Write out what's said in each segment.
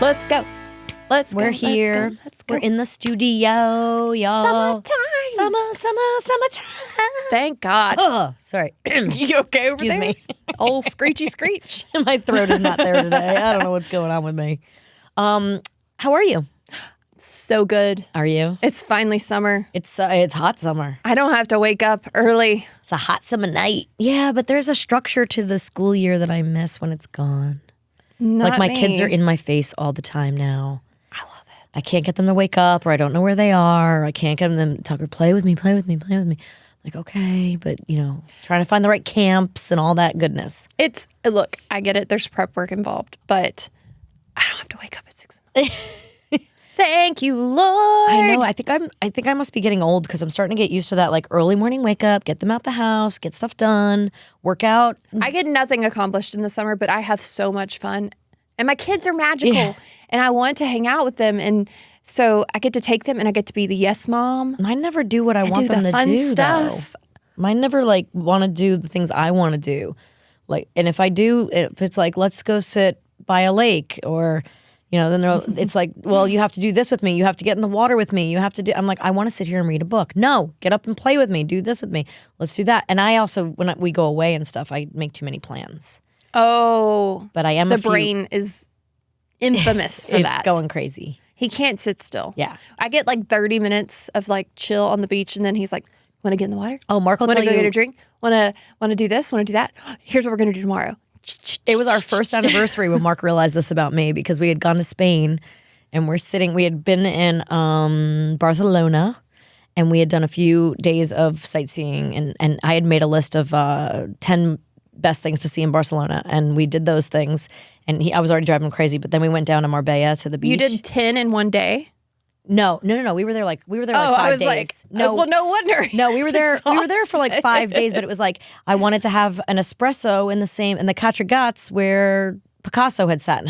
Let's go. We're here. Let's go. We're in the studio, y'all. Summertime. Thank God. Sorry. You okay over Excuse there? me. Old screechy screech. My throat is not there today. I don't know what's going on with me. How are you? So good. Are you? It's finally summer. It's hot summer. I don't have to wake up early. It's a hot summer night. Yeah, but there's a structure to the school year that I miss when it's gone. Not my me. kids are in my face all the time now. I love it. I can't get them to wake up, or I don't know where they are. Or I can't get them to Tucker, play with me. Like, okay, but trying to find the right camps and all that goodness. Look, I get it. There's prep work involved, but I don't have to wake up at 6 a.m. Thank you, Lord. I know. I think I must be getting old because I'm starting to get used to that, like early morning wake up, get them out the house, get stuff done, work out. I get nothing accomplished in the summer, but I have so much fun. And my kids are magical. Yeah. And I want to hang out with them. And so I get to take them and I get to be the yes mom. Mine never do what I want them to do, stuff. though. Mine never want to do the things I want to do. And if I do, if it's like, let's go sit by a lake, or then it's like, well, you have to do this with me. You have to get in the water with me. You have to do. I'm like, I want to sit here and read a book. No, get up and play with me. Do this with me. Let's do that. And I also, when we go away and stuff, I make too many plans. Oh, but I am. The brain is infamous for that. It's going crazy. He can't sit still. Yeah, I get 30 minutes of chill on the beach, and then he's like, "Want to get in the water? Oh, Mark will want tell to go you. get a drink? Want to do this? Want to do that? Here's what we're gonna do tomorrow." It was our first anniversary when Mark realized this about me, because we had gone to Spain and we had been in Barcelona, and we had done a few days of sightseeing, and I had made a list of 10 best things to see in Barcelona, and we did those things, and I was already driving him crazy, but then we went down to Marbella to the beach. You did 10 in one day? No. We were there 5 days. No, well, no wonder. No, we were there. We were there for 5 days, but it was I wanted to have an espresso in the Cattedrats where Picasso had sat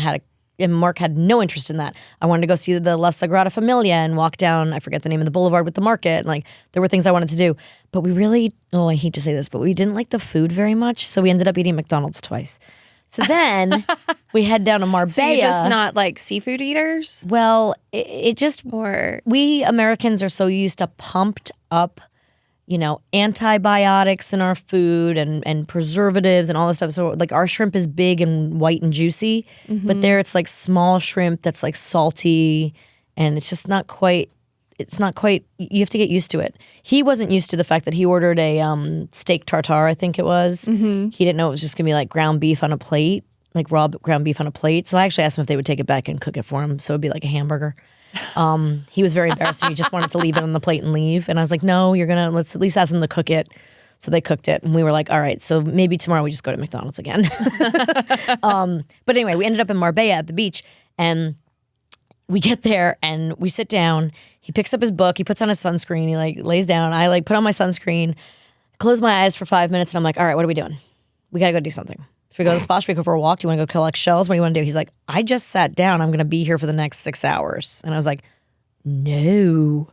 and Mark had no interest in that. I wanted to go see the La Sagrada Familia and walk down, I forget the name of the boulevard with the market. And there were things I wanted to do, but we really, I hate to say this, but we didn't like the food very much. So we ended up eating McDonald's twice. So then we head down to Marbella. So you're just not seafood eaters? Well, we Americans are so used to pumped up, antibiotics in our food and preservatives and all this stuff. So our shrimp is big and white and juicy, but there it's small shrimp that's salty, and it's just not quite. It's not quite. You have to get used to it. He wasn't used to the fact that he ordered a steak tartare, I think it was. Mm-hmm. He didn't know it was just gonna be ground beef on a plate, raw ground beef on a plate. So I actually asked him if they would take it back and cook it for him, so it'd be like a hamburger. He was very embarrassed. He just wanted to leave it on the plate and leave. And I was like, no, let's at least ask them to cook it. So they cooked it, and we were like, all right, so maybe tomorrow we just go to McDonald's again. But anyway, we ended up in Marbella at the beach, and we get there and we sit down. He picks up his book. He puts on his sunscreen. He lays down. I put on my sunscreen, close my eyes for 5 minutes, and I'm like, all right, what are we doing? We got to go do something. Should we go to the spa? Should we go for a walk? Do you want to go collect shells? What do you want to do? He's like, I just sat down. I'm going to be here for the next 6 hours. And I was like, no,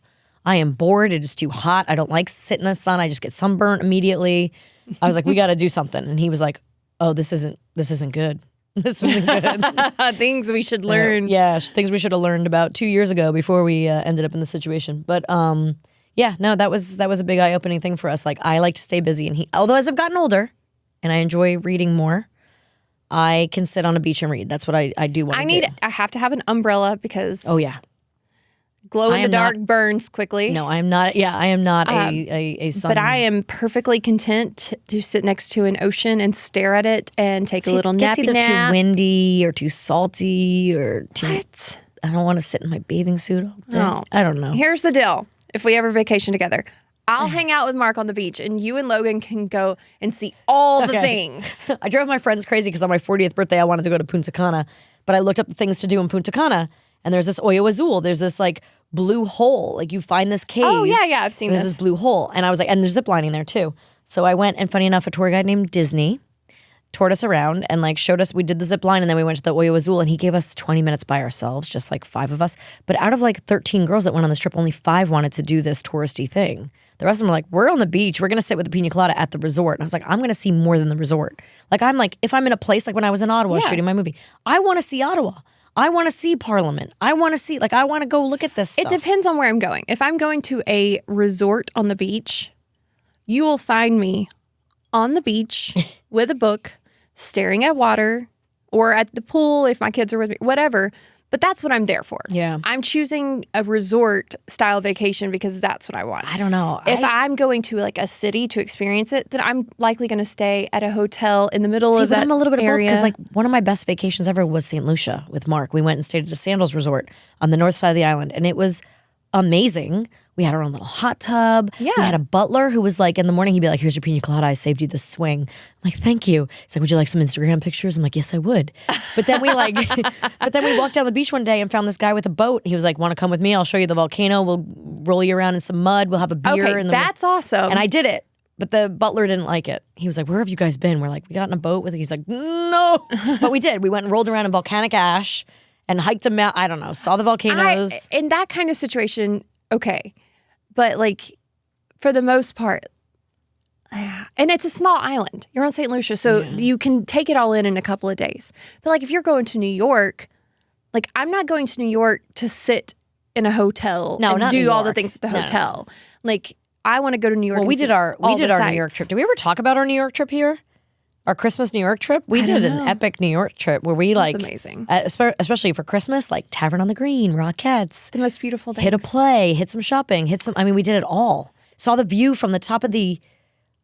I am bored. It is too hot. I don't like sitting in the sun. I just get sunburnt immediately. I was like, we got to do something. And he was like, oh, this isn't good. This isn't good. Things we should learn. Things we should have learned about 2 years ago before we ended up in the situation. But that was a big eye-opening thing for us. I like to stay busy, and although as I've gotten older and I enjoy reading more, I can sit on a beach and read. That's what I do want to do. I have to have an umbrella because glow in the dark burns quickly. No, I am not. Yeah, I am not a sun. But I am perfectly content to sit next to an ocean and stare at it and take a little nappy nap. It's either too windy or too salty or too. What? I don't want to sit in my bathing suit all day. No. I don't know. Here's the deal. If we ever vacation together, I'll hang out with Mark on the beach, and you and Logan can go and see all the things. I drove my friends crazy because on my 40th birthday, I wanted to go to Punta Cana, but I looked up the things to do in Punta Cana, and there's this Hoyo Azul. There's this blue hole. You find this cave. Oh, yeah, I've seen this. There's this blue hole, and I was like, and there's zip lining there too. So I went, and funny enough, a tour guide named Disney toured us around and showed us. We did the zip line, and then we went to the Hoyo Azul, and he gave us 20 minutes by ourselves, just 5 of us. But out of 13 girls that went on this trip, only 5 wanted to do this touristy thing. The rest of them were like, we're on the beach. We're going to sit with the pina colada at the resort. And I was like, I'm going to see more than the resort. If I'm in a place when I was in Ottawa shooting my movie, I want to see Ottawa. I want to see Parliament. I want to go look at this stuff. It depends on where I'm going. If I'm going to a resort on the beach, you will find me on the beach with a book, staring at water, or at the pool if my kids are with me, whatever. But that's what I'm there for. Yeah. I'm choosing a resort style vacation because that's what I want. I don't know. If I'm going to like a city to experience it, then I'm likely going to stay at a hotel in the middle of that I'm a little bit of both area. because like one of my best vacations ever was St. Lucia with Mark. We went and stayed at a Sandals resort on the north side of the island, and it was amazing. We had our own little hot tub. Yeah. We had a butler who was like, in the morning, he'd be like, here's your pina colada. I saved you the swing. I'm like, thank you. He's like, would you like some Instagram pictures? I'm like, yes, I would. But then we walked down the beach one day and found this guy with a boat. He was like, want to come with me? I'll show you the volcano. We'll roll you around in some mud. We'll have a beer. Okay, that's awesome. And I did it. But the butler didn't like it. He was like, where have you guys been? We're like, we got in a boat with you. He's like, no. But we did. We went and rolled around in volcanic ash and hiked a mountain. I don't know. Saw the volcanoes. In that kind of situation, okay. But like for the most part, and it's a small island. You're on St. Lucia, so you can take it all in a couple of days. But like if you're going to New York, like I'm not going to New York to sit in a hotel and do all the things at the hotel. No. Like I want to go to New York. Well, we did our New York trip. Did we ever talk about our New York trip here? Our Christmas New York trip? We did an epic New York trip where we like, amazing. Especially for Christmas, like Tavern on the Green, Rockettes. The most beautiful things. Hit a play, hit some shopping, we did it all. Saw the view from the top of the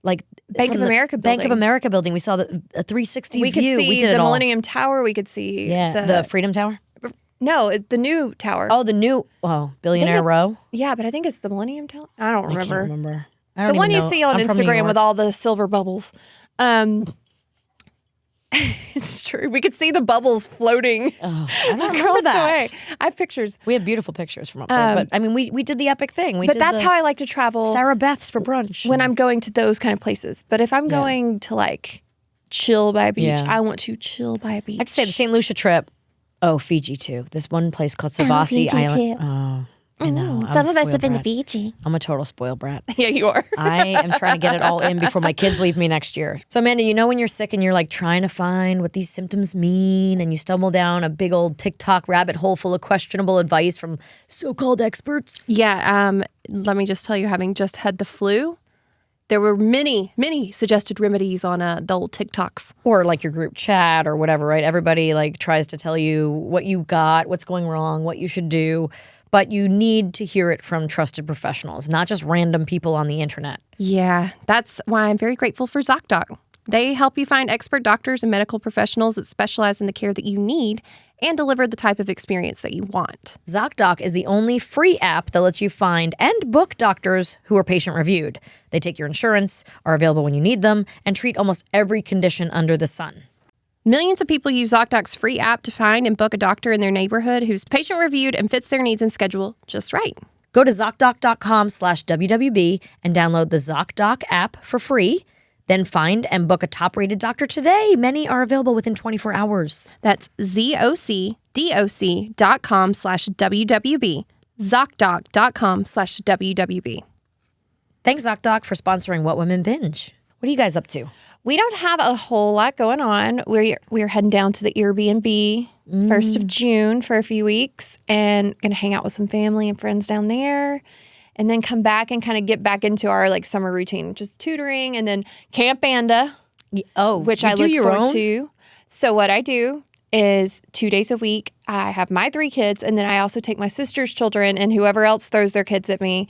like Bank of America building. Bank of America building. We saw a 360 we view. We could see did the Millennium Tower. We could see the Freedom Tower. No, the new tower. Oh, Billionaire Row. Yeah, but I think it's the Millennium Tower. I don't remember. I can't remember. The one you see on Instagram with all the silver bubbles. It's true. We could see the bubbles floating. Oh, I don't remember that. I have pictures. We have beautiful pictures from up there. But I mean, we did the epic thing. But that's how I like to travel. Sarah Beth's for brunch. When I'm going to those kind of places. But if I'm going to like chill by a beach, I want to chill by a beach. I'd say the St. Lucia trip. Oh, Fiji too. This one place called Savasi Island. Oh, I know. Some of us have been to Fiji. I'm a total spoiled brat. Yeah, you are. I am trying to get it all in before my kids leave me next year. So Amanda, you know when you're sick and you're like trying to find what these symptoms mean and you stumble down a big old TikTok rabbit hole full of questionable advice from so-called experts? Yeah, let me just tell you, having just had the flu, there were many suggested remedies on the old TikToks. Or like your group chat or whatever, right? Everybody like tries to tell you what you got, what's going wrong, what you should do. But you need to hear it from trusted professionals, not just random people on the internet. Yeah, that's why I'm very grateful for ZocDoc. They help you find expert doctors and medical professionals that specialize in the care that you need and deliver the type of experience that you want. ZocDoc is the only free app that lets you find and book doctors who are patient reviewed. They take your insurance, are available when you need them, and treat almost every condition under the sun. Millions of people use ZocDoc's free app to find and book a doctor in their neighborhood who's patient reviewed and fits their needs and schedule just right. Go to ZocDoc.com/WWB and download the ZocDoc app for free. Then find and book a top-rated doctor today. Many are available within 24 hours. That's ZocDoc.com/WWB. ZocDoc.com/WWB. Thanks, ZocDoc, for sponsoring What Women Binge. What are you guys up to? We don't have a whole lot going on. We're heading down to the Airbnb 1st of June for a few weeks and going to hang out with some family and friends down there and then come back and kind of get back into our like summer routine, which is tutoring and then Camp Banda, which I look forward to. So what I do is 2 days a week, I have my 3 kids and then I also take my sister's children and whoever else throws their kids at me.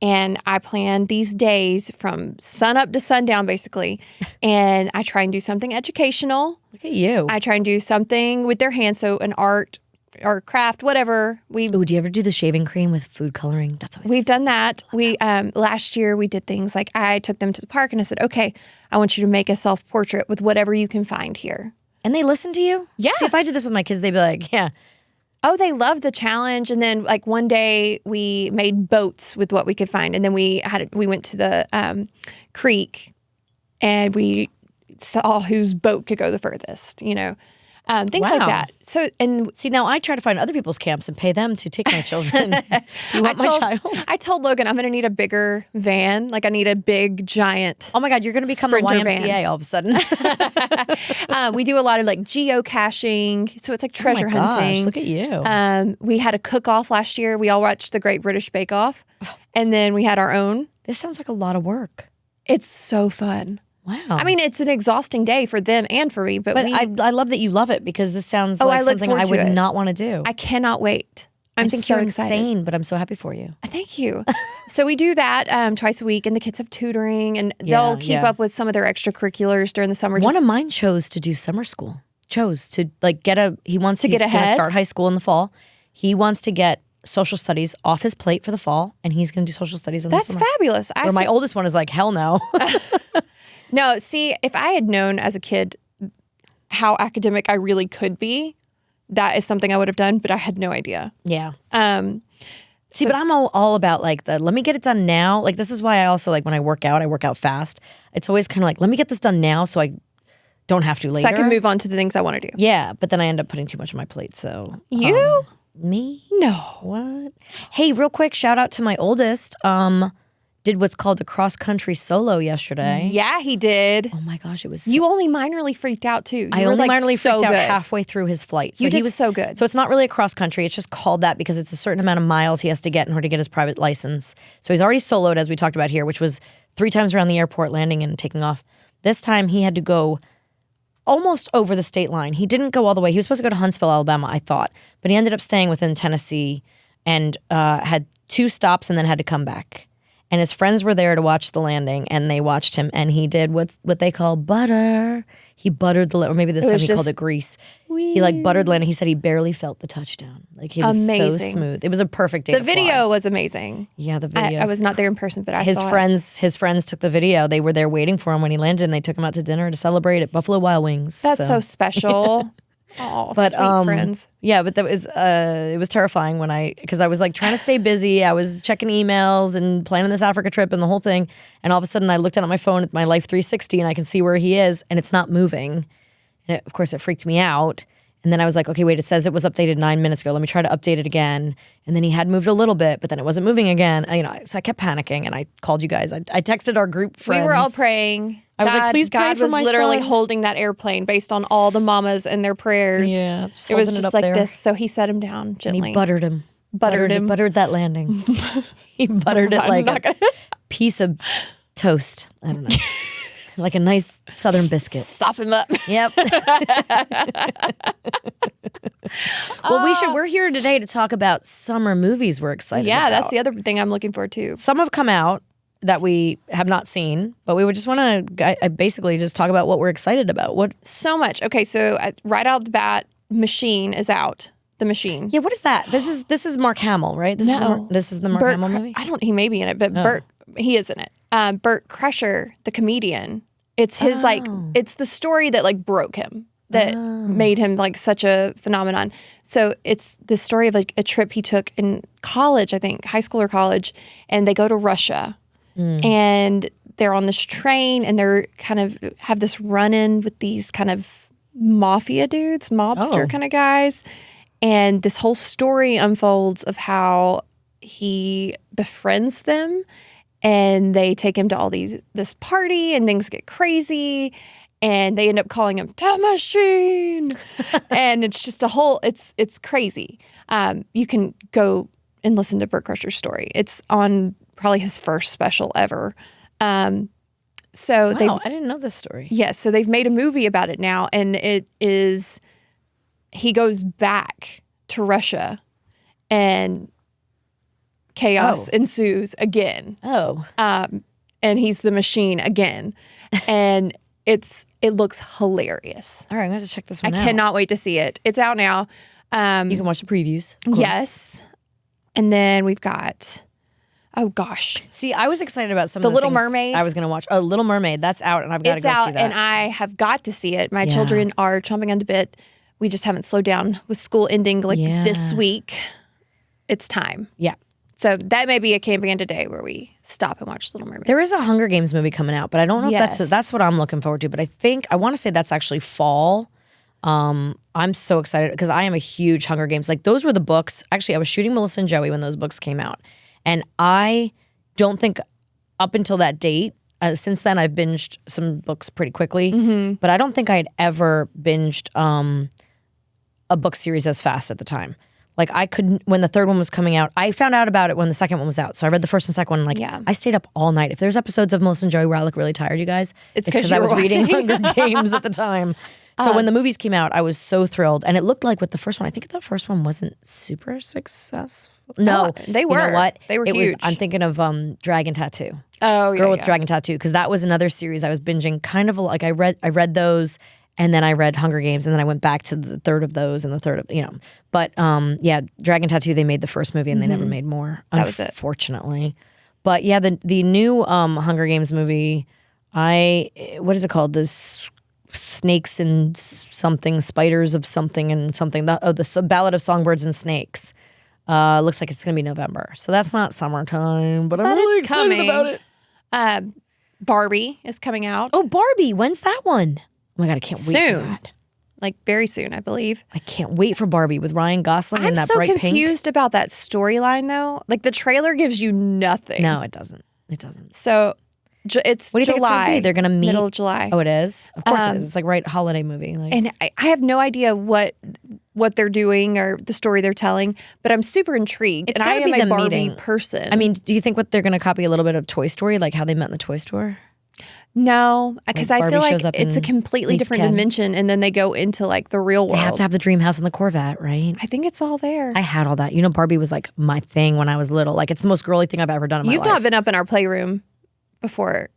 And I plan these days from sun up to sundown, basically. And I try and do something educational. Look at you. I try and do something with their hands, so an art or craft, whatever. Do you ever do the shaving cream with food coloring? That's always We've done that. We last year we did things like I took them to the park and I said, okay, I want you to make a self-portrait with whatever you can find here. And they listen to you? Yeah. See, if I did this with my kids, they'd be like, yeah. Oh, they loved the challenge. And then like one day we made boats with what we could find. And then we went to the creek and we saw whose boat could go the furthest, you know. Things like Wow. that. So, and See, now I try to find other people's camps and pay them to take my children. Do you want my child? I told Logan I'm going to need a bigger van. Like I need a big, giant. Oh my God, you're going to become a Sprinter YMCA van. all of a sudden. We do a lot of like geocaching. So it's like treasure hunting. Look at you. We had a cook-off last year. We all watched the Great British Bake Off. And then we had our own. This sounds like a lot of work. It's so fun. Wow. I mean, it's an exhausting day for them and for me. But I love that you love it because this sounds like I look something I forward to would it. not want to do. I cannot wait. I think so you're excited. insane, but I'm so happy for you. Thank you. So we do that twice a week, and the kids have tutoring, and they'll keep up with some of their extracurriculars during the summer. One of mine chose to do summer school. Chose to like he wants to get ahead. Start high school in the fall. He wants to get social studies off his plate for the fall, and he's going to do social studies in the That's summer. fabulous. Where my oldest one is like, hell no. No, see, if I had known as a kid how academic I really could be, that is something I would have done, but I had no idea. Yeah. See, but I'm all about like let me get it done now. Like this is why I also like when I work out fast. It's always kind of like, let me get this done now so I don't have to later. So I can move on to the things I want to do. Yeah, but then I end up putting too much on my plate. So You? me? No. What? Hey, real quick, shout out to my oldest. Did what's called a cross country solo yesterday. Yeah, he did. Oh my gosh, it was. You only minorly freaked out too. I only minorly freaked out halfway through his flight. So You he did was so good. So it's not really a cross country. It's just called that because it's a certain amount of miles he has to get in order to get his private license. So he's already soloed, as we talked about here, which was 3 times around the airport, landing and taking off. This time he had to go almost over the state line. He didn't go all the way. He was supposed to go to Huntsville, Alabama, I thought, but he ended up staying within Tennessee and had 2 stops and then had to come back. And his friends were there to watch the landing, and they watched him, and he did what they call butter. He buttered or maybe this time he called it grease. He like buttered the landing. He said he barely felt the touchdown. Like he was so smooth. It was a perfect day. The video was amazing. Yeah, the video. I was not there in person, but I saw His friends took the video. They were there waiting for him when he landed, and they took him out to dinner to celebrate at Buffalo Wild Wings. That's so special. Oh, sweet friends. Yeah, but that was it was terrifying because I was like trying to stay busy. I was checking emails and planning this Africa trip and the whole thing. And all of a sudden I looked down at my phone at my Life 360 and I can see where he is and it's not moving. And of course it freaked me out. And then I was like, okay, wait, it says it was updated 9 minutes ago. Let me try to update it again. And then he had moved a little bit, but then it wasn't moving again. So I kept panicking and I called you guys. I texted our group friends. We were all praying. I was like, please pray God for was my literally son. holding that airplane based on all the mamas and their prayers. Yeah, it was holding just up like there. this. So he set him down And gently. he buttered him. Him. Buttered that landing. He buttered it like a piece of toast. I don't know. Like a nice southern biscuit. Sop him up. Yep. Well, we're here today to talk about summer movies we're excited about. Yeah, that's the other thing I'm looking forward to. Some have come out that we have not seen, but we would just want to basically just talk about what we're excited about. So much. Okay, so right out the bat, Machine is out. The Machine. Yeah, what is that? This is Mark Hamill, right? This is the Mark Bert, Hamill movie? he may be in it, but Bert, he is in it. Bert Kreischer, the comedian. It's his it's the story that like broke him, that made him like such a phenomenon. So it's the story of like a trip he took in college, I think, high school or college, and they go to Russia. And they're on this train and they're kind of have this run-in with these kind of mafia dudes, mobster kind of guys. And this whole story unfolds of how he befriends them and they take him to this party and things get crazy and they end up calling him the Machine. And it's just it's crazy. You can go and listen to Bert Kreischer's story. It's on probably his first special ever. I didn't know this story. Yes, so they've made a movie about it now, and it is he goes back to Russia, and chaos ensues again. And he's the Machine again, and it looks hilarious. All right, I'm going to check this one out. I cannot wait to see it. It's out now. You can watch the previews. Of course. Yes, and then we've got. Oh gosh! See, I was excited about some the of the Little things Mermaid. I was going to watch. Oh, Little Mermaid, that's out, and I've got to It's go out, see that. and I have got to see it. My children are chomping on the bit. We just haven't slowed down with school ending this week. It's time. Yeah. So that may be a campaign today where we stop and watch Little Mermaid. There is a Hunger Games movie coming out, but I don't know if Yes. that's what I'm looking forward to. But I want to say that's actually fall. I'm so excited because I am a huge Hunger Games. Like those were the books. Actually, I was shooting Melissa and Joey when those books came out. And I don't think up until that date, since then I've binged some books pretty quickly, but I don't think I had ever binged a book series as fast at the time. Like I couldn't, when the third one was coming out, I found out about it when the second one was out. So I read the first and second one. Like I stayed up all night. If there's episodes of Melissa and Joey where I look really tired, you guys, it's because I was reading Hunger Games at the time. So when the movies came out, I was so thrilled. And it looked like with the first one, I think the first one wasn't super successful. No, they were. You know what? They were huge. I'm thinking of Dragon Tattoo. Oh, yeah. Girl with Dragon Tattoo. Because that was another series I was binging. Kind of like I read those. And then I read Hunger Games, and then I went back to the third of those and the third of, But yeah, Dragon Tattoo, they made the first movie and they never made more, that was it. Unfortunately. But yeah, the new Hunger Games movie, what is it called? This snakes and something, spiders of something and something. The Ballad of Songbirds and Snakes. Looks like it's going to be November. So that's not summertime, but I'm really excited about it. Barbie is coming out. Oh, Barbie. When's that one? Oh my God, I can't wait for that. Like very soon, I believe. I can't wait for Barbie with Ryan Gosling in that bright pink. I'm so confused about that storyline though. Like the trailer gives you nothing. No, it doesn't. It doesn't. So it's what do you think it's July. going to be? They're going to meet middle of July. Oh, it is? Of course it is. It's like holiday movie. Like. And I have no idea what they're doing or the story they're telling, but I'm super intrigued. It's and I am be a Barbie meeting. person. I mean, do you think they're going to copy a little bit of Toy Story, like how they met in the toy store? No, because I feel like it's a completely different dimension, and then they go into like the real world. They have to have the dream house and the Corvette, right? I think it's all there. I had all that. You know, Barbie was like my thing when I was little. Like it's the most girly thing I've ever done in my life. You've not been up in our playroom before,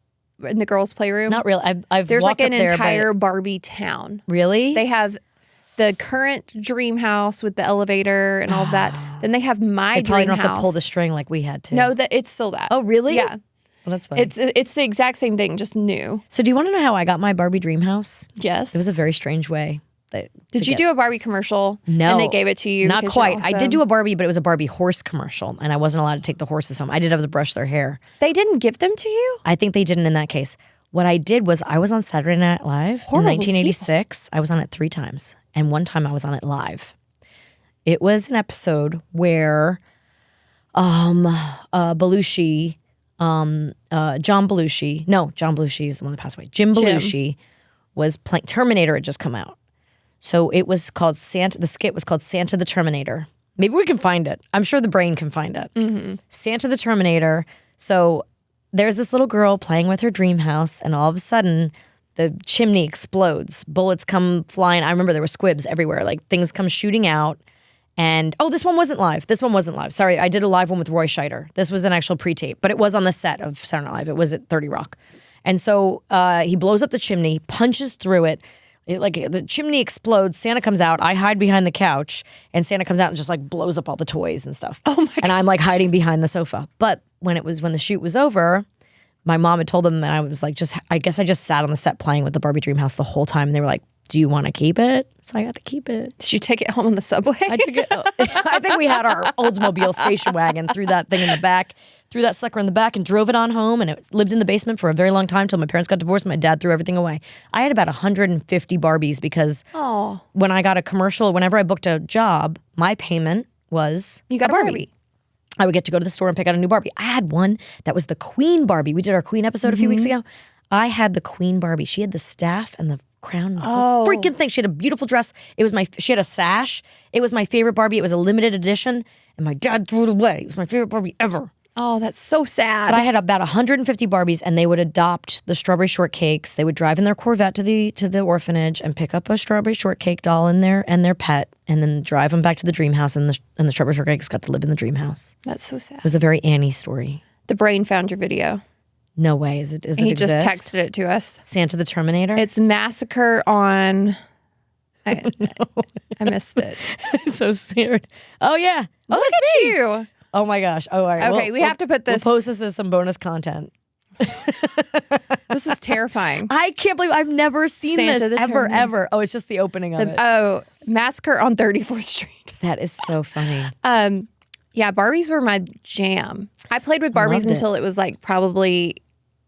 in the girls' playroom? Not really. I've There's walked like an up there, entire Barbie town. Really? They have the current dream house with the elevator and all of that. Then they have my they probably dream don't have house. to pull the string like we had to. No, it's still that. Oh, really? Yeah. Well, that's funny. It's the exact same thing, just new. So do you want to know how I got my Barbie dream house? Yes. It was a very strange way. Did you do a Barbie commercial? No. And they gave it to you? Not quite. Awesome? I did do a Barbie, but it was a Barbie horse commercial, and I wasn't allowed to take the horses home. I did have to brush their hair. They didn't give them to you? I think they didn't in that case. What I did was I was on Saturday Night Live in 1986. I was on it 3 times, and one time I was on it live. It was an episode where Belushi... John Belushi is the one that passed away. Jim Belushi was playing Terminator had just come out. So it was called Santa, the skit was called Santa the Terminator. Maybe we can find it. I'm sure the brain can find it. Mm-hmm. Santa the Terminator. So there's this little girl playing with her dream house, and all of a sudden the chimney explodes. Bullets come flying. I remember there were squibs everywhere. Like things come shooting out. And, this one wasn't live. Sorry, I did a live one with Roy Scheider. This was an actual pre-tape, but it was on the set of Saturday Night Live. It was at 30 Rock. And so he blows up the chimney, punches through it. The chimney explodes. Santa comes out. I hide behind the couch, and Santa comes out and just like blows up all the toys and stuff. Oh my God. And I'm like hiding behind the sofa. But when the shoot was over, my mom had told them, and I was like, I guess I just sat on the set playing with the Barbie dream house the whole time. And they were like, do you want to keep it? So I got to keep it. Did you take it home on the subway? I took it. I think we had our Oldsmobile station wagon, threw that thing in the back, threw that sucker in the back and drove it on home. And it lived in the basement for a very long time until my parents got divorced. My dad threw everything away. I had about 150 Barbies because when I got a commercial, whenever I booked a job, my payment was you got a Barbie. I would get to go to the store and pick out a new Barbie. I had one that was the Queen Barbie. We did our Queen episode a few weeks ago. I had the Queen Barbie. She had the staff and the crown, the whole freaking thing. She had a beautiful dress. She had a sash. It was my favorite Barbie. It was a limited edition, and my dad threw it away. It was my favorite Barbie ever. Oh, that's so sad. But I had about 150 Barbies, and they would adopt the strawberry shortcakes. They would drive in their Corvette to the orphanage and pick up a strawberry shortcake doll and their pet, and then drive them back to the dream house. And the strawberry shortcakes got to live in the dream house. That's so sad. It was a very Annie story. The brain found your video. No way. He just texted it to us. Santa the Terminator? It's Massacre on... I missed it. I'm so scared. Oh, yeah. Oh, Look that's at me. you. Oh, my gosh. Oh, all right. Okay, we have to put this... We'll post this as some bonus content. This is terrifying. I can't believe I've never seen Santa this ever. Oh, it's just the opening of it. Oh, Massacre on 34th Street. That is so funny. Yeah, Barbies were my jam. I played with Barbies until it was like probably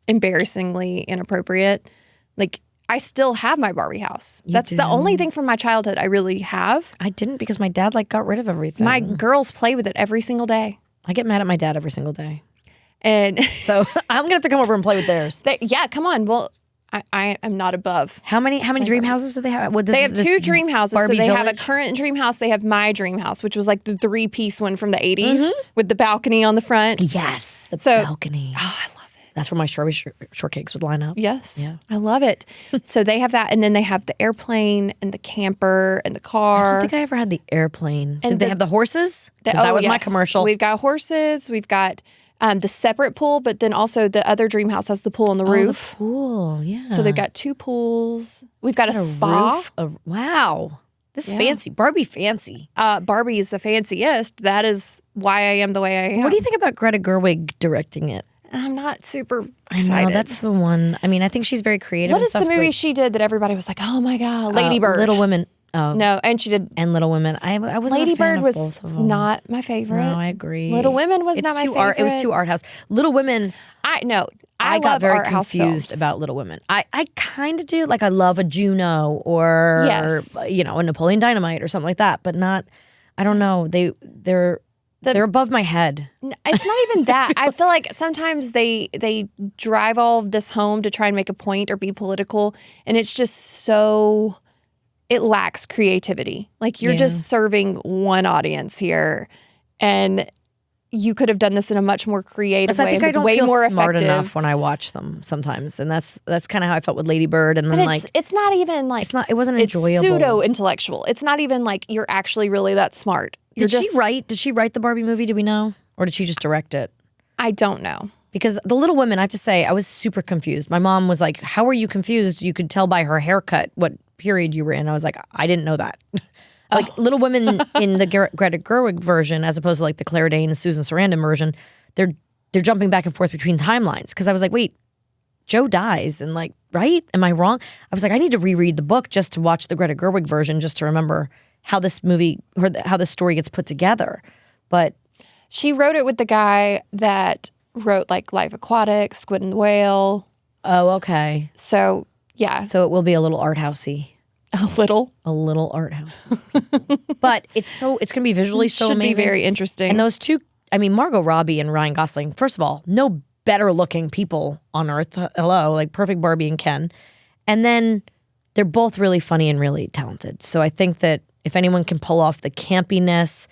embarrassingly inappropriate. Like I still have my Barbie house. That's do? the only thing from my childhood I really have. I didn't because my dad like got rid of everything. My girls play with it every single day. I get mad at my dad every single day. And so I'm gonna have to come over and play with theirs. Yeah, come on. Well, I am not above. How many dream houses do they have? They have 2 dream houses. Barbie so they Village? have a current dream house. They have my dream house, which was like the 3-piece one from the 80s with the balcony on the front. Yes, the So- balcony. Oh, I love it. That's where my strawberry shortcakes would line up. Yes. Yeah. I love it. So they have that. And then they have the airplane and the camper and the car. I don't think I ever had the airplane. And Did they have the horses? 'Cause that was my yes. commercial. We've got horses. We've got the separate pool, but then also the other dream house has the pool on the roof. The pool, yeah. So they've got 2 pools. We've got a spa. Wow. This fancy. Barbie fancy. Barbie is the fanciest. That is why I am the way I am. What do you think about Greta Gerwig directing it? I'm not super I excited. know, that's the one. I mean, I think she's very creative What and is stuff. the movie she did that everybody was like, oh my God, Lady Bird? Little Women. Oh, No, and she did. and Little Women. I wasn't Lady a fan Bird of was both of them. not my favorite. No, I agree. Little Women was not my favorite. It was too art house. Little Women. I I got love very art house confused films. about Little Women. I kind of do. Like I love a Juno or Yes. a Napoleon Dynamite or something like that, but not. I don't know. They're above my head. It's not even that. I feel like sometimes they drive all of this home to try and make a point or be political, and it's just so it lacks creativity. Like you're just serving one audience here, and you could have done this in a much more creative way. I think I don't way feel more smart effective. enough when I watch them sometimes, and that's kind of how I felt with Lady Bird. And But then it's not even like it wasn't it's enjoyable. pseudo intellectual. It's not even like you're actually really that smart. Did she write the Barbie movie? Do we know, or did she just direct it? I don't know. Because the Little Women, I have to say, I was super confused. My mom was like, "How are you confused? You could tell by her haircut what period you were in." I was like, "I didn't know that." Like Little Women in the Greta Gerwig version, as opposed to like the Claire Danes, Susan Sarandon version, they're jumping back and forth between timelines. Because I was like, wait, Joe dies, and like, right? Am I wrong? I was like, I need to reread the book just to watch the Greta Gerwig version, just to remember how this movie or how this story gets put together. But She wrote it with the guy that wrote like Life Aquatic, Squid and the Whale. oh, okay. So yeah, So it will be a little art housey. a little. A little art house. But it's gonna be visually so Should amazing. be very interesting. And those two, I mean, Margot Robbie and Ryan Gosling, first of all, no better looking people on earth. Hello, like perfect Barbie and Ken. And then they're both really funny and really talented. So I think that if anyone can pull off the campiness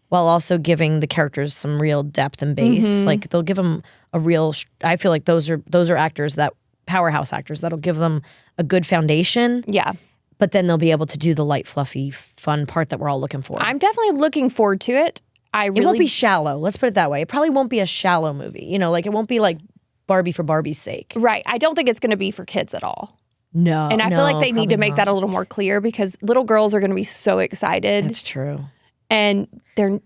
while also giving the characters some real depth and base, like they'll give them a real, I feel like those are actors, that powerhouse actors that'll give them a good foundation. yeah, But then they'll be able to do the light, fluffy, fun part that we're all looking for. I'm definitely looking forward to it. It won't be shallow. Let's put it that way. It probably won't be a shallow movie. You know, like it won't be like Barbie for Barbie's sake. right. I don't think it's going to be for kids at all. No. And I feel like they need to probably make that a little more clear because little girls are going to be so excited, That's true. and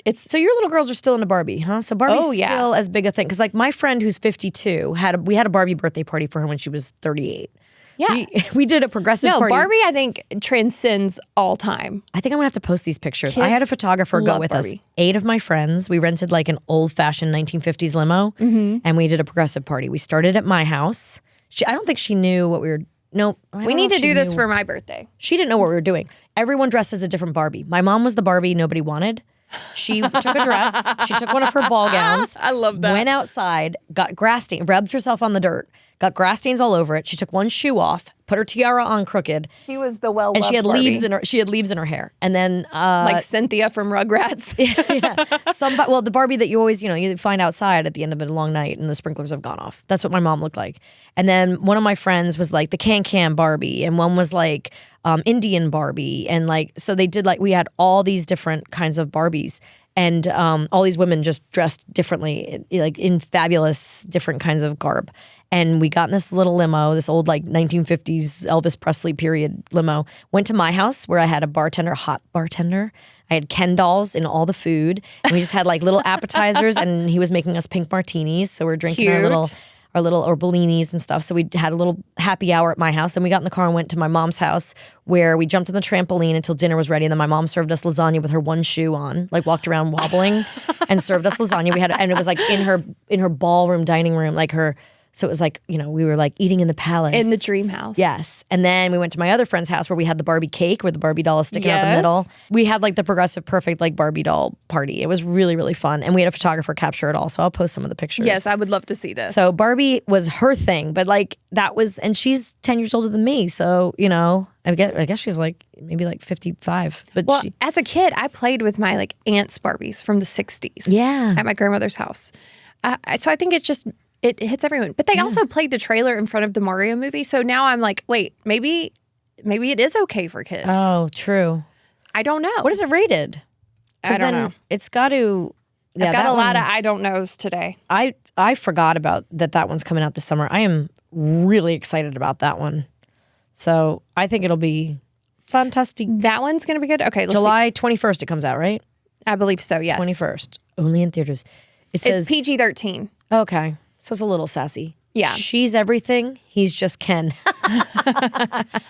it's So your little girls are still into Barbie, huh? So Barbie's Oh, yeah. still as big a thing. Because like my friend who's 52, we had a Barbie birthday party for her when she was 38. yeah. We did a progressive No, party. Barbie, I think transcends all time. I think I'm gonna have to post these pictures. I had a Kids photographer go love with us. Barbie. 8 of my friends. We rented like an old fashioned 1950s limo, and we did a progressive party. We started at my house. I don't think she knew what we were. No, We need to do this for my birthday. She didn't know what we were doing. Everyone dressed as a different Barbie. My mom was the Barbie nobody wanted. She took a dress. She took one of her ball gowns. I love that. Went outside, got grass stain, rubbed herself on the dirt, got grass stains all over it. She took one shoe off, put her tiara on crooked, She was the well-loved and she had Barbie. leaves in her hair. And then like Cynthia from Rugrats. well, the Barbie that you always, you find outside at the end of a long night and the sprinklers have gone off. That's what my mom looked like. And then one of my friends was like the Can Barbie, and one was like Indian Barbie. And like, so they did we had all these different kinds of Barbies. And all these women just dressed differently, like in fabulous different kinds of garb. And we got in this little limo, this old 1950s Elvis Presley period limo. Went to my house where I had a hot bartender. I had Ken dolls in all the food. And we just had little appetizers, and he was making us pink martinis. So we're drinking our little Bellinis and stuff. So we had a little happy hour at my house. Then we got in the car and went to my mom's house, where we jumped on the trampoline until dinner was ready. And then my mom served us lasagna with her one shoe on, walked around wobbling and served us lasagna. And it was in her ballroom dining room, her So it was like, we were like eating in the palace. In the dream house. Yes. And then we went to my other friend's house where we had the Barbie cake where the Barbie doll is sticking out the middle. We had like the progressive perfect like Barbie doll party. It was really, really fun. And we had a photographer capture it all. So I'll post some of the pictures. Yes, I would love to see this. So Barbie was her thing, but like that was, and she's 10 years older than me. So, I guess she's like maybe like 55. But as a kid, I played with my like aunt's Barbies from the 60s. Yeah. At my grandmother's house. So I think it hits everyone. But they also played the trailer in front of the Mario movie. So now I'm like, wait, maybe it is okay for kids. Oh, true. I don't know. What is it rated? I don't know. It's got to. Yeah, I've got a lot of I don't knows today. I forgot about that one's coming out this summer. I am really excited about that one. So I think it'll be fantastic. That one's going to be good. Okay, let's July 21st it comes out, right? I believe so, yes. 21st. Only in theaters. It says it's PG-13. Okay. So it's a little sassy. Yeah. She's everything. He's just Ken.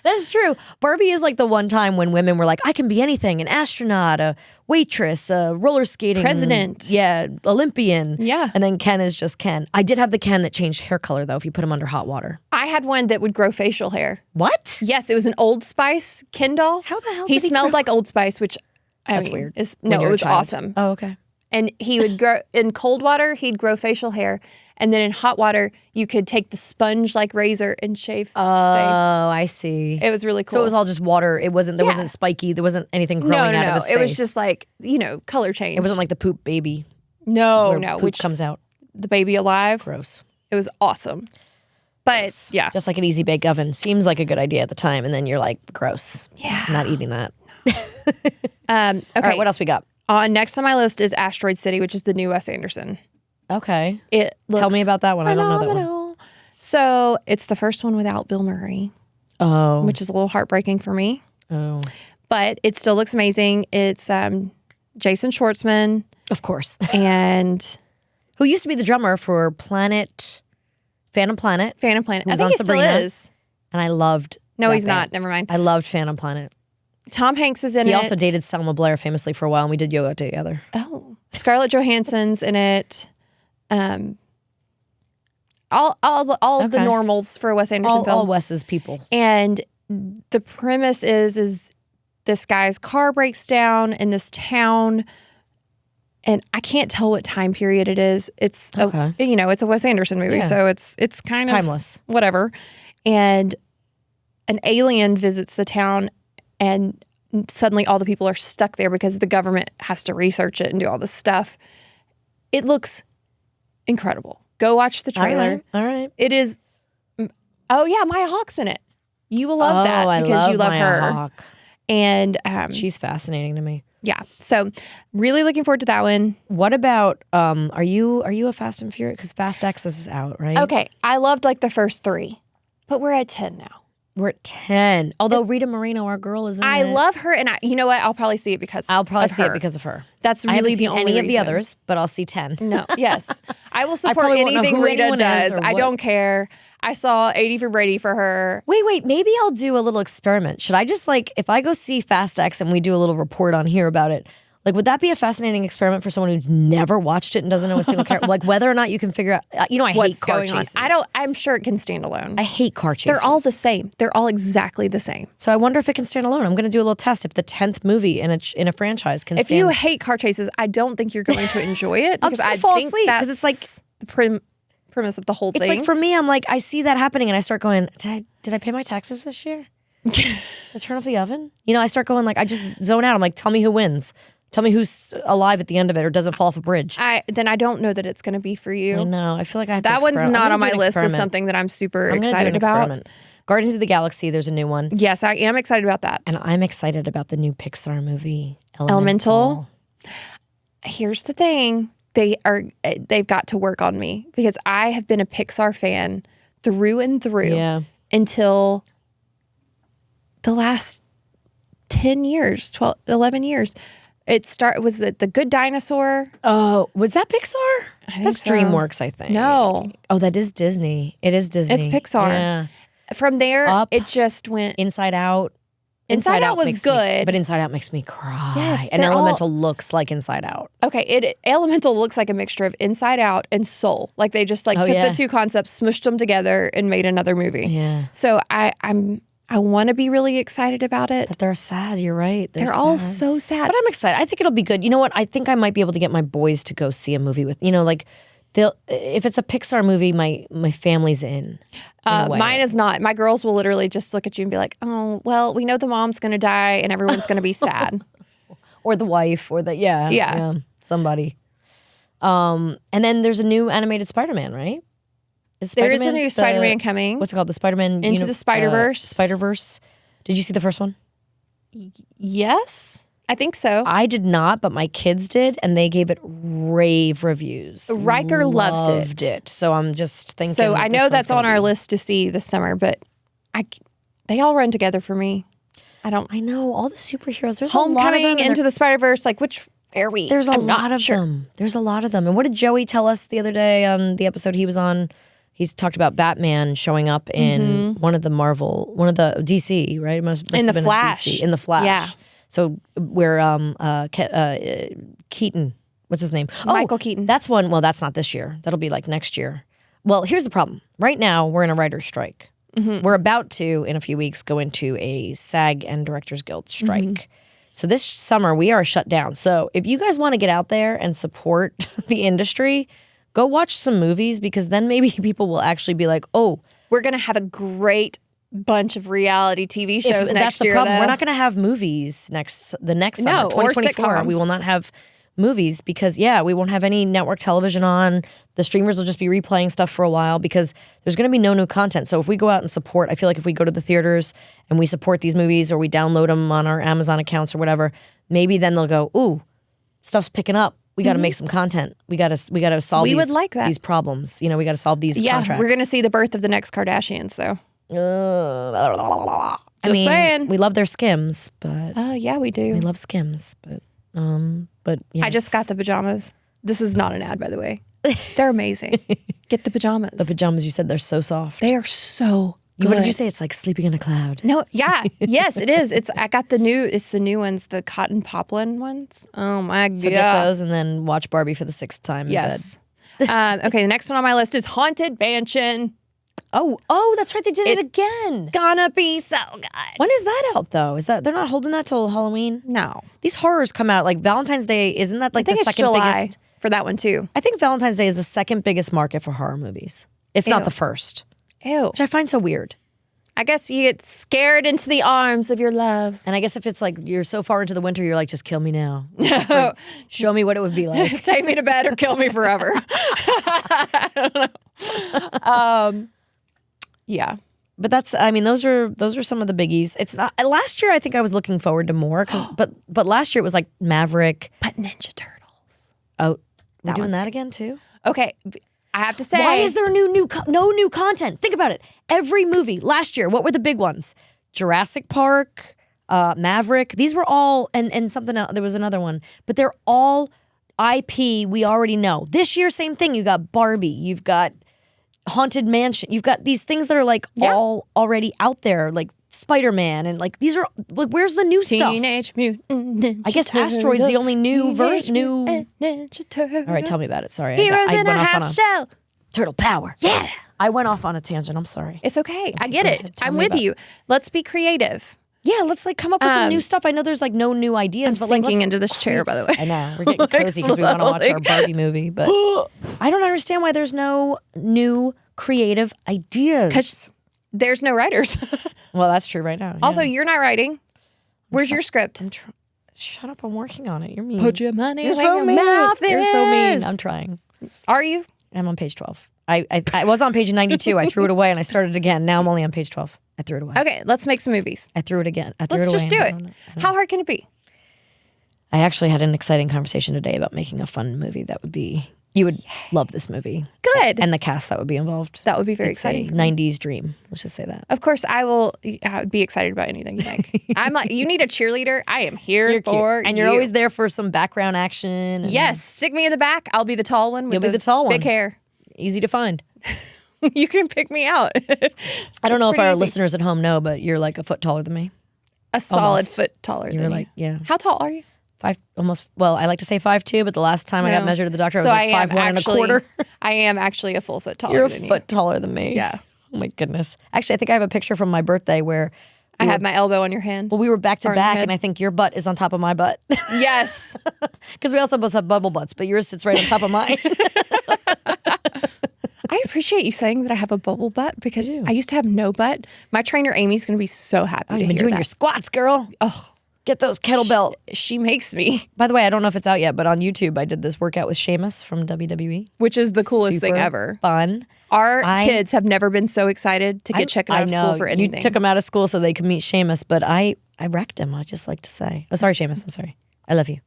That's true. Barbie is like the one time when women were like, I can be anything. An astronaut, a waitress, a roller skating. President. Yeah. Olympian. Yeah. And then Ken is just Ken. I did have the Ken that changed hair color though if you put him under hot water. I had one that would grow facial hair. What? Yes, it was an Old Spice Ken doll. How the hell he did he smelled grow? like Old Spice, which That's weird. It when you're a was child. awesome. Oh, okay. And he would grow in cold water, he'd grow facial hair. And then in hot water, you could take the sponge like razor and shave his face. Oh, I see. It was really cool. So it was all just water. There wasn't spiky. There wasn't anything growing out of his face. It was just like, color change. It wasn't like the poop baby. No, poop which comes out. the baby alive. Gross. It was awesome. But yeah. Just like an easy bake oven. Seems like a good idea at the time. And then you're like, gross. Yeah. I'm not eating that. Okay. All right, what else we got? Next on my list is Asteroid City, which is the new Wes Anderson. Okay. It looks Tell me about that one. I don't know that one. phenomenal. So it's the first one without Bill Murray. Oh. Which is a little heartbreaking for me. Oh. But it still looks amazing. It's Jason Schwartzman. Of course. And who used to be the drummer for Phantom Planet. Phantom Planet. I was think on it still Sabrina. is. And I loved No, that he's band. not. Never mind. I loved Phantom Planet. Tom Hanks is in it. He also dated Selma Blair famously for a while, and we did yoga together. Oh. Scarlett Johansson's in it. All of the normals for a Wes Anderson film. All Wes's people. And the premise is this guy's car breaks down in this town, and I can't tell what time period it is. It's it's a Wes Anderson movie, so it's kind of timeless, whatever. And an alien visits the town, and suddenly all the people are stuck there because the government has to research it and do all this stuff. It looks incredible. Go watch the trailer. All right. It is. Oh yeah, Maya Hawke's in it. You will love that because you love Maya her. Hawke. And she's fascinating to me. Yeah. So really looking forward to that one. What about are you a Fast and Furious? Because Fast X is out, right? Okay. I loved like the first 3, but we're at 10 now. We're at 10. Although Rita Moreno, our girl, is in I it. love her, and you know what? I'll probably see it because I'll probably see her. it because of her. That's I really haven't the seen only any reason. of the others, but I'll see 10. No. Yes. I will support probably won't know anything who Rita anyone is does. or I what. don't care. I saw 80 for Brady for her. Wait. Maybe I'll do a little experiment. Should I just if I go see Fast X and we do a little report on here about it, would that be a fascinating experiment for someone who's never watched it and doesn't know a single character? Whether or not you can figure out, I hate car chases. I'm sure it can stand alone. I hate car chases. They're all the same. They're all exactly the same. So I wonder if it can stand alone. I'm going to do a little test if the 10th movie in a franchise can stand. If you hate car chases, I don't think you're going to enjoy it. I'm just going to fall asleep because it's like the premise of the whole thing. It's like for me, I'm like, I see that happening and I start going, did I pay my taxes this year? Did I turn off the oven? I start going I just zone out. I'm like, tell me who wins. Tell me who's alive at the end of it or doesn't fall off a bridge. Then I don't know that it's going to be for you. I know. I feel like I have that to one's not on my list as something that I'm super excited about. Guardians of the Galaxy, there's a new one. Yes, I am excited about that. And I'm excited about the new Pixar movie, Elemental. Here's the thing. They've got to work on me because I have been a Pixar fan through and through until the last 10 years, 12, 11 years. Was it The Good Dinosaur? Oh, was that Pixar? That's so. DreamWorks, I think. No. Oh, that is Disney. It is Disney. It's Pixar. Yeah. From there, Up, it just went Inside Out. Inside Out was makes good. but Inside Out makes me cry. Yes, and they're Elemental looks like Inside Out. Okay, Elemental looks like a mixture of Inside Out and Soul. Like they just took the two concepts, smushed them together, and made another movie. Yeah. So I want to be really excited about it. But they're sad. You're right. They're all so sad. But I'm excited. I think it'll be good. You know what? I think I might be able to get my boys to go see a movie with, like if it's a Pixar movie, my family's in a way. Mine is not. My girls will literally just look at you and be like, "Oh, well, we know the mom's going to die and everyone's going to be sad." Or the wife or somebody. And then there's a new animated Spider-Man, right? There is a new Spider-Man coming. What's it called? The Spider-Man Into the Spider-Verse. Spider-Verse. Did you see the first one? Yes, I think so. I did not, but my kids did, and they gave it rave reviews. Riker loved it. So I'm just thinking. So I know that's on our list to see this summer, but they all run together for me. I know all the superheroes. There's Homecoming, a lot of them, Into the Spider-Verse. Like which are we? There's a lot of them. There's a lot of them. And what did Joey tell us the other day on the episode he was on? He's talked about Batman showing up in one of the DC, right? In the Flash. In the Flash. Yeah. So where Keaton, what's his name? Michael Keaton. That's one. Well, that's not this year. That'll be like next year. Well, here's the problem. Right now, we're in a writer's strike. We're about to, in a few weeks, go into a SAG and Directors Guild strike. So this summer, we are shut down. So if you guys want to get out there and support the industry, go watch some movies, because then maybe people will actually be like, oh. We're going to have a great bunch of reality TV shows next year. That's the problem. We're not going to have movies the next summer, 2024. Or sitcoms. We will not have movies because, we won't have any network television on. The streamers will just be replaying stuff for a while because there's going to be no new content. So if we go out and support, I feel like if we go to the theaters and we support these movies or we download them on our Amazon accounts or whatever, maybe then they'll go, ooh, stuff's picking up. We got to make some content. We got to solve these problems. We got to solve these contracts. We're going to see the birth of the next Kardashians, though. Just saying. We love their Skims, but yeah, we do. we love Skims, but yeah. I just got the pajamas. This is not an ad, by the way. They're amazing. Get the pajamas. The pajamas, you said they're so soft. They are so good. What did you say? It's like sleeping in a cloud. No, yeah. Yes, it is. I got the new ones, the cotton poplin ones. Oh my God. So get those and then watch Barbie for the 6th time in yes. bed. Okay, the next one on my list is Haunted Mansion. Oh, that's right. They did it again. Gonna be so good. When is that out though? Is that they're not holding that till Halloween? No. These horrors come out like Valentine's Day. Isn't that like I think the it's second July biggest? For that one too. I think Valentine's Day is the second biggest market for horror movies, if not the first. Ew. Which I find so weird. I guess you get scared into the arms of your love. And I guess if it's like you're so far into the winter, you're like, just kill me now. Show me what it would be like. Take me to bed or kill me forever. I don't know. Yeah. But those are some of the biggies. It's not last year. I think I was looking forward to more but last year it was like Maverick. But Ninja Turtles. Oh, we're doing that again too. Okay, I have to say, why is there no new content? Think about it. Every movie last year, what were the big ones? Jurassic Park, Maverick. These were all and something else. There was another one, but they're all IP we already know. This year, same thing. You got Barbie. You've got Haunted Mansion. You've got these things that are like all already out there, like Spider-Man, and like these are like where's the new stuff? Teenage Mutant Ninja I guess Asteroid's the only new version. Ninja Turtles. All right, tell me about it. Sorry, Heroes I in a half shell. Turtle power. Yeah, I went off on a tangent. I'm sorry. It's okay. I get it. I'm with you. Let's be creative. Yeah, let's like come up with some new stuff. I know there's like no new ideas. I'm but sinking like, into this chair, by the way. I know we're getting cozy because we want to watch our Barbie movie, but I don't understand why there's no new creative ideas. Because there's no writers. Well, that's true right now. Also, you're not writing. Where's your script? Shut up! I'm working on it. You're mean. Put your money You're where so your mean. mouth is. You're so mean. I'm trying. Are you? I'm on page 12. I was on page 92. I threw it away and I started again. Now I'm only on page 12. I threw it away. Okay, let's make some movies. I threw it again. Let's just do it. How hard can it be? I actually had an exciting conversation today about making a fun movie that would be. You would love this movie. Good. And the cast that would be involved. That would be very It's exciting. a 90s dream. Let's just say that. Of course, I will be excited about anything you make. I'm like, you need a cheerleader? I am here for you. And you're always there for some background action. Yes. Stick me in the back. I'll be the tall one with You'll be the tall one. big hair. Easy to find. You can pick me out. I don't know if our listeners at home know, but you're like a foot taller than me. a solid Almost. foot taller You than were you. like, yeah. How tall are you? 5, almost, well, I like to say 5'2", but the last time I got No. measured at the doctor, I So was like I am 5'1" and a actually- quarter. I am actually a full foot taller You're a than foot taller than me. Yeah. Oh my goodness. Actually, I think I have a picture from my birthday where I have my elbow on your hand. well, we were back to Or back, head. and I think your butt is on top of my butt. Yes. Because we also both have bubble butts, but yours sits right on top of mine. I appreciate you saying that I have a bubble butt because You do. I used to have no butt. My trainer Amy's going to be so happy to You've been hear doing that. your squats, girl. Oh, Get those kettlebell. she makes me, By the way, I don't know if it's out yet, but on YouTube, I did this workout with Sheamus from WWE. which is the coolest thing Super ever. Fun. Our kids have never been so excited to get checked out of school for anything. You took him out of school so they could meet Sheamus, but I wrecked him, I'd just like to say. Oh, sorry, Sheamus. I'm sorry. I love you.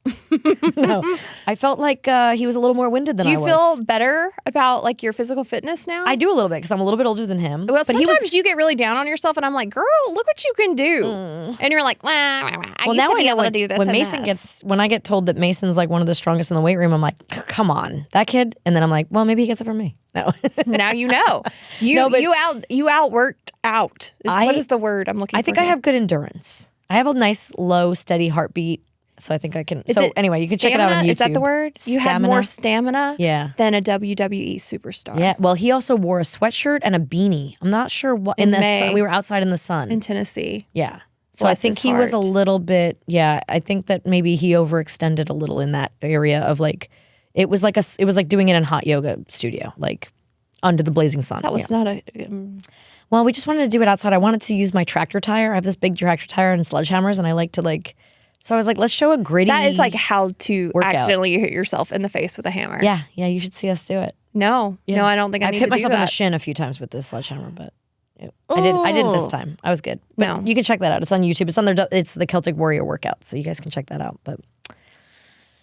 No, I felt like he was a little more winded than I was. Do you feel better about like your physical fitness now? I do a little bit because I'm a little bit older than him. Well, but sometimes you get really down on yourself, and I'm like, "Girl, look what you can do," and you're like, "I used to be able to do this." When and Mason this." when I get told that Mason's like one of the strongest in the weight room, I'm like, come on, that kid. And then I'm like, well, maybe he gets it from me. No, now you know. You No, but- you outworked out. What is the word I'm looking for? I think I have good endurance. I have a nice low, steady heartbeat, so I think I can. Is So it anyway, you can check it out on stamina? YouTube. Is that the word? You had more stamina Yeah. than a WWE superstar. Yeah. Well, he also wore a sweatshirt and a beanie. I'm not sure what in the May. sun. We were outside in the sun. In Tennessee. Yeah. So I Bless think his he was a heart. little bit. Yeah. I think that maybe he overextended a little in that area of like, it was like doing it in hot yoga studio, like under the blazing sun. That was Yeah. not a. Well, we just wanted to do it outside. I wanted to use my tractor tire. I have this big tractor tire and sledgehammers, and I like to like. So I was like, let's show a gritty. That is like how to workout. accidentally hit yourself in the face with a hammer. Yeah, yeah. You should see us do it. No, Yeah. no, I don't think I I've need hit to myself do in the that. shin a few times with this sledgehammer, but I didn't this time. I was good. But No. you can check that out. It's on YouTube. It's on their. It's the Celtic Warrior workout, so you guys can check that out. But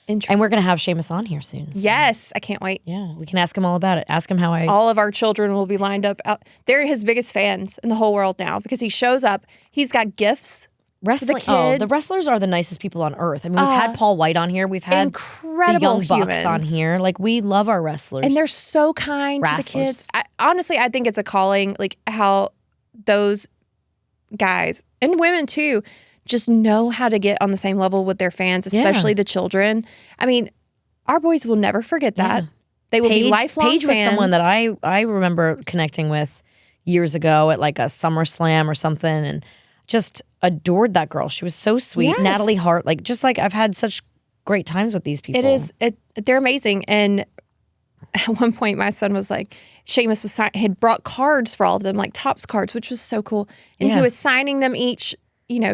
Interesting. and we're gonna have Seamus on here soon. So Yes, I can't wait. yeah, we can ask him all about it. Ask him how I. All of our children will be lined up out. They're his biggest fans in the whole world now because he shows up. He's got gifts. Wrestling. the Oh, the kids. wrestlers are the nicest people on earth. I mean, we've had Paul White on here. We've had Incredible the Young humans. Bucks on here. Like we love our wrestlers, And they're so kind to the Wrestlers. kids. Honestly, I think it's a calling, like how those guys and women too just know how to get on the same level with their fans, especially the children. I mean, our boys will never forget that. They will be lifelong Paige was fans. someone that I remember connecting with years ago at like a SummerSlam or something, and just adored that girl. She was so sweet. Yes. Natalie Hart, like just like I've had such great times with these people. They're amazing. And at one point, my son was like, Seamus was had brought cards for all of them, like Topps cards, which was so cool. And he Yeah. was signing them each,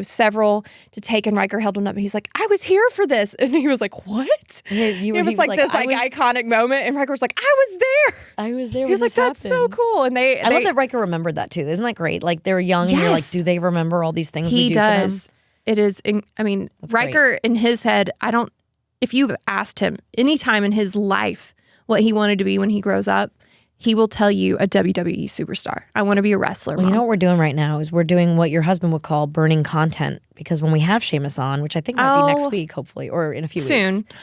several to take. And Riker held them up. And he's like, I was here for this. And he was like, what? Yeah, It was like this iconic moment. And Riker was like, I was there. I was there. He was like, that's so cool. And I I love that Riker remembered that too. Isn't that great? Like they're young. And you're like, Yes. do they remember all these things we He do for them? does. It is. That's Riker in his head, if you've asked him any time in his life what he wanted to be when he grows up, he will tell you a WWE superstar. I want to be a wrestler. Well, Mom. you know what we're doing right now is we're doing what your husband would call burning content, because when we have Seamus on, which I think might be next week, hopefully, or in a few Soon. weeks.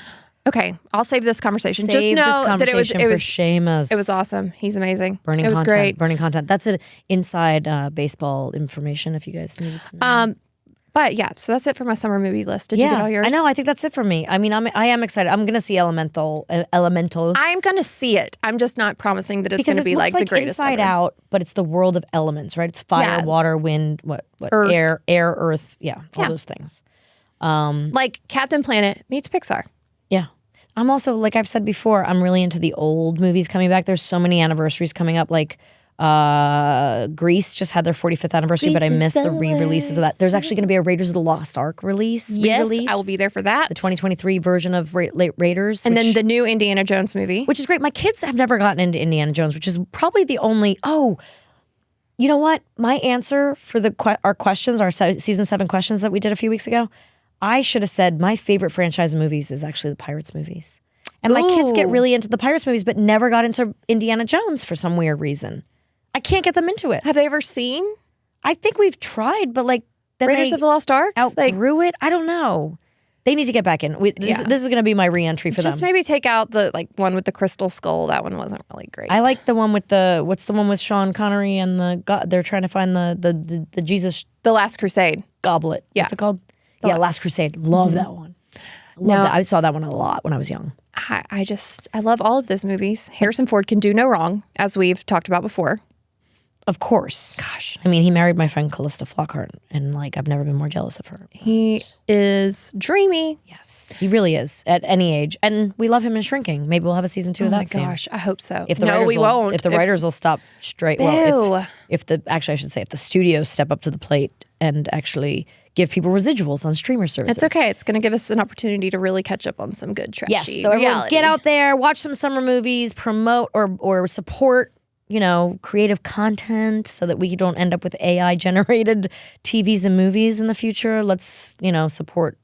Okay, I'll save this conversation. Just Save know this that conversation it for was Seamus. it was awesome. He's amazing. Burning it was content. great. Burning content. That's an inside baseball information if you guys needed to know. But yeah, so that's it for my summer movie list. Did you get all yours? I know. I think that's it for me. I mean, I am excited. I'm going to see Elemental. I'm gonna see it. I'm just not promising that it's Because gonna it be looks like the greatest Inside ever. Out, but it's the world of elements, right? It's fire, Yeah. water, wind, what Earth. air, earth, all those things. Like Captain Planet meets Pixar. Yeah. I'm also, like I've said before, I'm really into the old movies coming back. There's so many anniversaries coming up. Like Grease just had their 45th anniversary, but I Grease is missed the the re-releases of that. There's actually going to be a Raiders of the Lost Ark release. Yes, re-release. I will be there for that. The 2023 version of Raiders. And which- then the new Indiana Jones movie. which is great. My kids have never gotten into Indiana Jones, which is probably the only. Oh, you know what? My answer for our questions, season 7 questions that we did a few weeks ago, I should have said my favorite franchise of movies is actually the Pirates movies. And my kids get Ooh. really into the Pirates movies, but never got into Indiana Jones for some weird reason. I can't get them into it. Have they ever seen I think we've tried, but like then Raiders they of the Lost Ark? outgrew it. I don't know. They need to get back in. This is going to be my re-entry for them. Just maybe take out the one with the crystal skull. That one wasn't really great. I like the one with what's the one with Sean Connery and the God? They're trying to find the Jesus. The Last Crusade. Goblet. Yeah. What's it called? Last Crusade. Love that one. I saw that one a lot when I was young. I love all of those movies. Harrison Ford can do no wrong, as we've talked about before. Of course. Gosh. I mean, he married my friend Callista Flockhart, and I've never been more jealous of her. He is dreamy. Yes, he really is at any age, and we love him in Shrinking. Maybe we'll have a season 2 of that soon. Oh my gosh, I hope so. If the writers won't. If the writers will stop straight. Boo. Well, if the studios step up to the plate and actually give people residuals on streamer services. It's okay. It's going to give us an opportunity to really catch up on some good trashy Yes, so everyone get out there, watch some summer movies, promote or support creative content so that we don't end up with AI generated TVs and movies in the future. Let's, support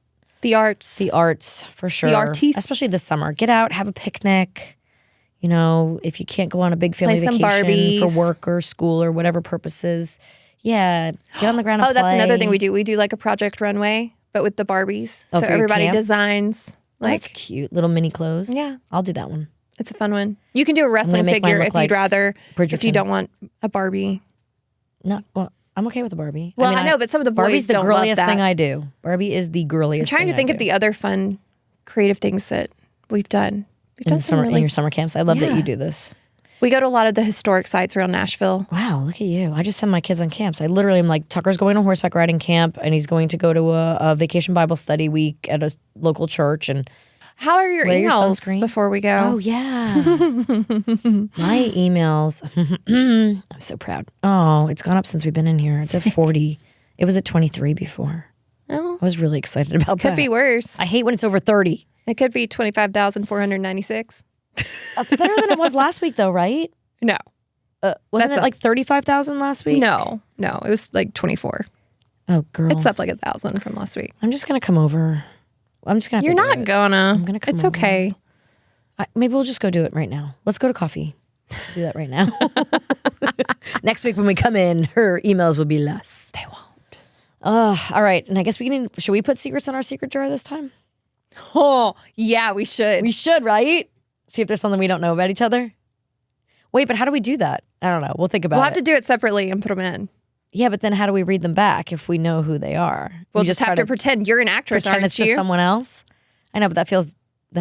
the arts. The arts for sure. The artistes. Especially this summer. Get out, have a picnic. If you can't go on a big family vacation Barbies. For work or school or whatever purposes. Yeah, get on the ground and play. That's another thing we do. We do like a project runway, but with the Barbies. So everybody designs. That's cute. Little mini clothes. Yeah. I'll do that one. It's a fun one. You can do a wrestling figure if you'd rather. Bridgerton. If you don't want a Barbie. No, well, I'm okay with a Barbie. Well, I know, but some of the boys Barbie's the don't love girliest that. thing I do. Barbie is the girliest thing I'm trying to think of the other fun, creative things that we've done. We've done some in your summer camps. I love that you do this. We go to a lot of the historic sites around Nashville. Wow, look at you. I just send my kids on camps. I literally am like, Tucker's going to horseback riding camp, and he's going to go to a vacation Bible study week at a local church. And how are your emails before we go? Oh, yeah. My emails. I'm so proud. Oh, it's gone up since we've been in here. It's at 40. It was at 23 before. Oh. I was really excited about that. Could be worse. I hate when it's over 30. It could be 25,496. That's better than it was last week, though, right? No. Wasn't it like 35,000 last week? No. It was like 24. Oh, girl. It's up like 1,000 from last week. I'm just going to come over. I'm just going to You're not gonna. I'm going to come It's over. okay. Maybe we'll just go do it right now. Let's go to coffee. Do that right now. Next week when we come in, her emails will be less. They won't. All right. And I guess should we put secrets in our secret jar this time? Oh, yeah, we should. We should, right? See if there's something we don't know about each other. Wait, but how do we do that? I don't know. We'll think about it. We'll have to do it separately and put them in. Yeah, but then how do we read them back if we know who they are? We'll just have to pretend you're an actress, pretend aren't it's you? just someone else. I know, but that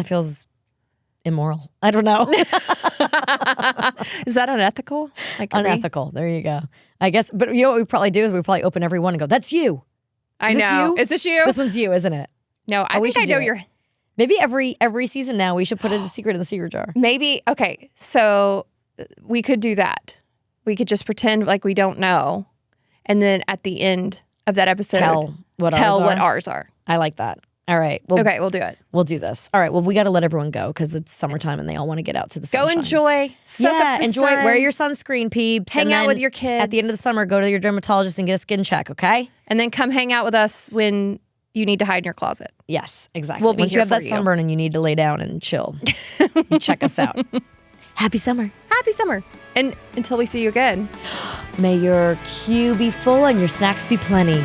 feels immoral. I don't know. Is that unethical? Like unethical. There you go. I guess, but you know what we probably do is we probably open every one and go, "That's you." I know. Is this you? This one's you, isn't it? No, I think I know your. Maybe every season now we should put a secret in the secret jar. Maybe. Okay, so we could do that. We could just pretend like we don't know, and then at the end of that episode, tell what ours are. I like that. All right. Okay, we'll do it. We'll do this. All right. Well, we got to let everyone go because it's summertime and they all want to get out to the sunshine. Go enjoy. Soak up the enjoy. sun. Wear your sunscreen, peeps. Hang out with your kids. At the end of the summer, go to your dermatologist and get a skin check. Okay. And then come hang out with us when you need to hide in your closet. Yes, exactly. We'll be Once here you have for that sunburn and you need to lay down and chill, you check us out. Happy summer. Happy summer. And until we see you again. May your queue be full and your snacks be plenty.